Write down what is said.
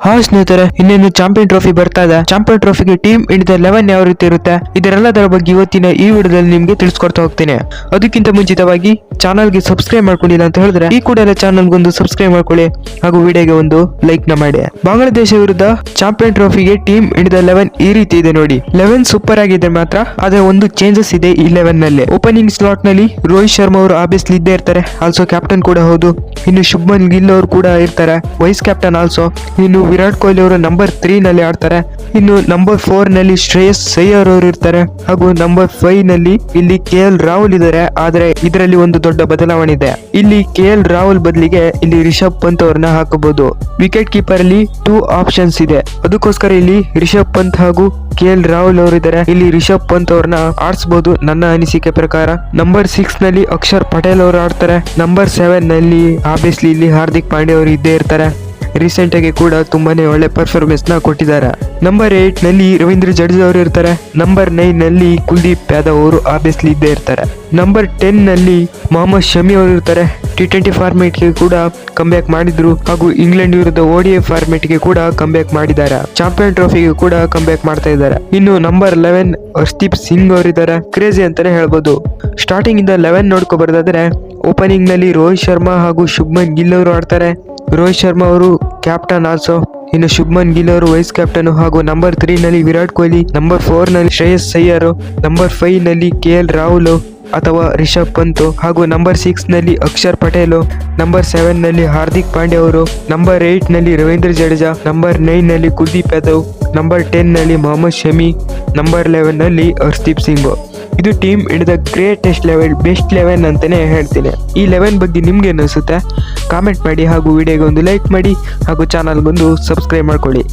ಹಾ ಸ್ನೇಹಿತರೆ, ಇನ್ನೇನು ಚಾಂಪಿಯನ್ ಟ್ರೋಫಿ ಬರ್ತಾ ಇದೆ. ಚಾಂಪಿಯನ್ ಟ್ರೋಫಿಗೆ ಟೀಮ್ ಇಂಡಿಯಾದ 11 ಯಾವ ರೀತಿ ಇರುತ್ತೆ, ಇದರೆಲ್ಲದರ ಬಗ್ಗೆ ಇವತ್ತಿನ ಈ ವಿಡಿಯೋದಲ್ಲಿ ನಿಮ್ಗೆ ತಿಳಿಸ್ಕೊಡ್ತಾ ಹೋಗ್ತೀನಿ. ಅದಕ್ಕಿಂತ ಮುಂಚಿತವಾಗಿ ಚಾನಲ್ಗೆ ಸಬ್ಸ್ಕ್ರೈಬ್ ಮಾಡ್ಕೊಂಡಿಲ್ಲ ಅಂತ ಹೇಳಿದ್ರೆ ಈ ಕೂಡಲೇ ಚಾನಲ್ಗೆ ಒಂದು ಸಬ್ಸ್ಕ್ರೈಬ್ ಮಾಡ್ಕೊಳ್ಳಿ ಹಾಗೂ ವಿಡಿಯೋಗೆ ಒಂದು ಲೈಕ್ ನ ಮಾಡಿ. ಬಾಂಗ್ಲಾದೇಶ ವಿರುದ್ಧ ಚಾಂಪಿಯನ್ ಟ್ರೋಫಿಗೆ ಟೀಮ್ ಇಂಡಿಯಾದ 11 ಈ ರೀತಿ ಇದೆ ನೋಡಿ. 11 ಸೂಪರ್ ಆಗಿದೆ ಮಾತ್ರ, ಆದ್ರೆ ಒಂದು ಚೇಂಜಸ್ ಇದೆ ಈ 11 ನಲ್ಲಿ. ಓಪನಿಂಗ್ ಸ್ಲಾಟ್ ನಲ್ಲಿ ರೋಹಿತ್ ಶರ್ಮಾ ಅವರು ಆಬ್ವಿಯಸ್ಲಿ ಇದ್ದೇ ಇರ್ತಾರೆ, ಆಲ್ಸೋ ಕ್ಯಾಪ್ಟನ್ ಕೂಡ ಹೌದು. ಇನ್ನು ಶುಭ್ಮನ್ ಗಿಲ್ ಅವರು ಕೂಡ ಇರ್ತಾರೆ, ವೈಸ್ ಕ್ಯಾಪ್ಟನ್ ಆಲ್ಸೋ. ಇನ್ನು ವಿರಾಟ್ ಕೊಹ್ಲಿ ಅವರು ನಂಬರ್ 3 ನಲ್ಲಿ ಆಡ್ತಾರೆ. ಇನ್ನು ನಂಬರ್ 4 ನಲ್ಲಿ ಶ್ರೇಯಸ್ ಅಯ್ಯರ್ ಅವರು ಇರ್ತಾರೆ ಹಾಗೂ ನಂಬರ್ 5 ನಲ್ಲಿ ಇಲ್ಲಿ KL ರಾಹುಲ್ ಇದ್ದಾರೆ. ಆದ್ರೆ ಇದರಲ್ಲಿ ಒಂದು ದೊಡ್ಡ ಬದಲಾವಣೆ ಇದೆ. ಇಲ್ಲಿ KL ರಾಹುಲ್ ಬದಲಿಗೆ ಇಲ್ಲಿ ರಿಷಬ್ ಪಂತ್ ಅವ್ರನ್ನ ಹಾಕಬಹುದು. ವಿಕೆಟ್ ಕೀಪರ್ ಅಲ್ಲಿ 2 ಆಪ್ಷನ್ಸ್ ಇದೆ, ಅದಕ್ಕೋಸ್ಕರ ಇಲ್ಲಿ ರಿಷಬ್ ಪಂತ್ ಹಾಗೂ KL ರಾಹುಲ್ ಅವರು ಇದ್ದಾರೆ. ಇಲ್ಲಿ ರಿಷಬ್ ಪಂತ್ ಅವ್ರನ್ನ ಆಡಿಸಬಹುದು ನನ್ನ ಅನಿಸಿಕೆ ಪ್ರಕಾರ. ನಂಬರ್ 6 ನಲ್ಲಿ ಅಕ್ಷರ್ ಪಟೇಲ್ ಅವರು ಆಡ್ತಾರೆ. ನಂಬರ್ 7 ನಲ್ಲಿ ಆಬ್ವಿಯಸ್ಲಿ ಇಲ್ಲಿ ಹಾರ್ದಿಕ್ ಪಾಂಡ್ಯ ಅವರು ಇದ್ದೇ ಇರ್ತಾರೆ. ರೀಸೆಂಟ್ ಆಗಿ ಕೂಡ ತುಂಬಾನೇ ಒಳ್ಳೆ ಪರ್ಫಾರ್ಮೆನ್ಸ್ ನ ಕೊಟ್ಟಿದ್ದಾರೆ. ನಂಬರ್ 8 ನಲ್ಲಿ ರವೀಂದ್ರ ಜಡೇಜಾ ಅವರು ಇರ್ತಾರೆ. ನಂಬರ್ 9 ನಲ್ಲಿ ಕುಲ್ದೀಪ್ ಯಾದವ್ ಅವರು ಆಬ್ವಿಯಸ್ಲಿ ಇದ್ದೇ ಇರ್ತಾರೆ. ನಂಬರ್ 10 ನಲ್ಲಿ ಮೊಹಮ್ಮದ್ ಶಮಿ ಅವರು ಇರ್ತಾರೆ. T20 ಫಾರ್ಮೆಟ್ ಗೆ ಕೂಡ ಕಮ್ಬ್ಯಾಕ್ ಮಾಡಿದ್ರು ಹಾಗೂ ಇಂಗ್ಲೆಂಡ್ ವಿರುದ್ಧ ODI ಫಾರ್ಮೆಟ್ ಗೆ ಕೂಡ ಕಮ್ಬ್ಯಾಕ್ ಮಾಡಿದ್ದಾರೆ. ಚಾಂಪಿಯನ್ ಟ್ರೋಫಿಗೆ ಕೂಡ ಕಮ್ಬ್ಯಾಕ್ ಮಾಡ್ತಾ ಇದ್ದಾರೆ. ಇನ್ನು ನಂಬರ್ 11 ಹರ್ಷದೀಪ್ ಸಿಂಗ್ ಅವರಿದ್ದಾರೆ. ಕ್ರೇಜಿ ಅಂತಾನೆ ಹೇಳ್ಬೋದು. ಸ್ಟಾರ್ಟಿಂಗ್ ಇಂದ 11 ನೋಡ್ಕೊ ಬರೋದಾದ್ರೆ ಓಪನಿಂಗ್ ನಲ್ಲಿ ರೋಹಿತ್ ಶರ್ಮಾ ಹಾಗೂ ಶುಭ್ಮನ್ ಗಿಲ್ ಅವರು ಆಡ್ತಾರೆ. ರೋಹಿತ್ ಶರ್ಮಾ ಅವರು ಕ್ಯಾಪ್ಟನ್ ಆಲ್ಸೋ. ಇನ್ನು ಶುಭ್ಮನ್ ಗಿಲ್ ಅವರು ವೈಸ್ ಕ್ಯಾಪ್ಟನ್ ಹಾಗೂ ನಂಬರ್ 3 ನಲ್ಲಿ ವಿರಾಟ್ ಕೊಹ್ಲಿ, ನಂಬರ್ 4 ನಲ್ಲಿ ಶ್ರೇಯಸ್ ಅಯ್ಯರ್, ನಂಬರ್ 5 ನಲ್ಲಿ KL ರಾಹುಲ್ ಅಥವಾ ರಿಷಬ್ ಪಂತ್ ಹಾಗೂ ನಂಬರ್ 6 ನಲ್ಲಿ ಅಕ್ಷರ್ ಪಟೇಲ್, ನಂಬರ್ 7 ನಲ್ಲಿ ಹಾರ್ದಿಕ್ ಪಾಂಡ್ಯ ಅವರು, ನಂಬರ್ 8 ನಲ್ಲಿ ರವೀಂದ್ರ ಜಡೇಜಾ, ನಂಬರ್ 9 ನಲ್ಲಿ ಕುಲ್ದೀಪ್ ಯಾದವ್, ನಂಬರ್ 10 ನಲ್ಲಿ ಮೊಹಮ್ಮದ್ ಶಮಿ, ನಂಬರ್ 11 ನಲ್ಲಿ ಹರ್ಷದೀಪ್ ಸಿಂಗ್. ಇದು ಟೀಮ್ ಇಂಡಿಯಾದ ಗ್ರೇಟೆಸ್ಟ್ ಲೆವೆಲ್, ಬೆಸ್ಟ್ 11 ಅಂತಾನೆ ಹೇಳ್ತೀನಿ. ಈ 11 ಬಗ್ಗೆ ನಿಮ್ಗೆ ಅನಿಸುತ್ತೆ ಕಾಮೆಂಟ್ ಮಾಡಿ ಹಾಗೂ ವಿಡಿಯೋಗೆ ಒಂದು ಲೈಕ್ ಮಾಡಿ ಹಾಗೂ ಚಾನಲ್ಗೊಂದು ಸಬ್ಸ್ಕ್ರೈಬ್ ಮಾಡ್ಕೊಳ್ಳಿ.